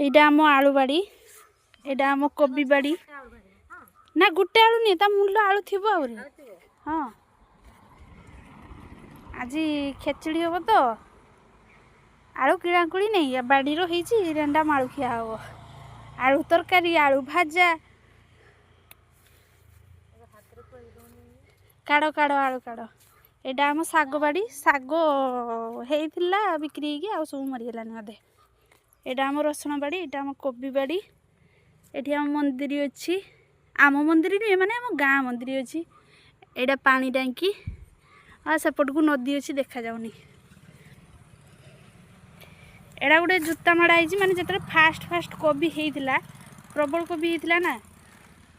এইটা आम आलू बाड़ी एटा आम कोबी बाड़ी ना गोटे आलू नहीं ता मूल आलू थी हाँ आज खेचड़ी हम तो आलू किणाकुड़ी नहीं बाड़ी रेंडा आलू खिया हम आलू तरकारी आलू भाजा काड़ काड़ आलू काड़ एटा आम साग बाड़ी साग होता बिक्री आ सब मरीगलानी अधे एटा आम रसुण बाड़ी एटा आम कोबी बाड़ी एटी आम मंदिर अच्छी आम मंदिर नुहे माने आम गाँ मंदिर अच्छी एटा पानी टांकी आ सेपट को नदी अच्छी देखा जाऊनी एटा गोटे जूता माड़ा माने जिते फास्ट फास्ट कोबी होता प्रबल कोबी होता ना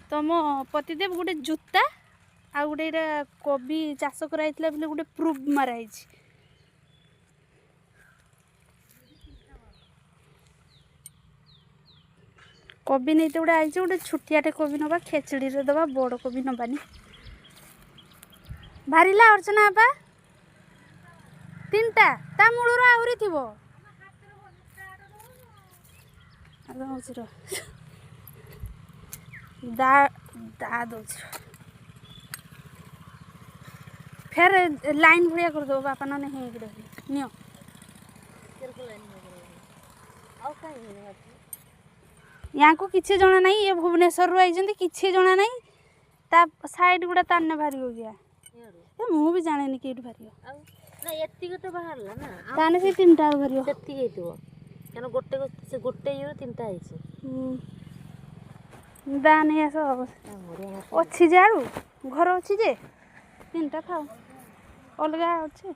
तो मो पतिदेव गोटे जूता आ गोटे कोबी चाष कराई बोले गोटे प्रूफ माराई कोबी नहीं तो गोटे आई गोटे छुटियाटे कोबी नवा खेचड़ी रे दबा बड़ कोबी नबानी बाहरिला अर्चना आपा 3टा ता मूलर आहरी थी दा दा दौर फेर लाइन भड़िया कर दो बापा ना नहीं नियो यहाँ को किसी जना नहीं ये भुवनेश्वर आई किसी जना नहीं ता साइड गुड़ा ताने भारी हो गया मु भी जाने नहीं कि भारी हो ना एतिक तो बाहरला ना ताने से 3टा भारी हो सेति हेतो केन गोटे से गोटे यूरो 3टा आइছে दा नहीं आस अच्छी जाड़ू घर अच्छी जे 3टा खाओ अलग अच्छे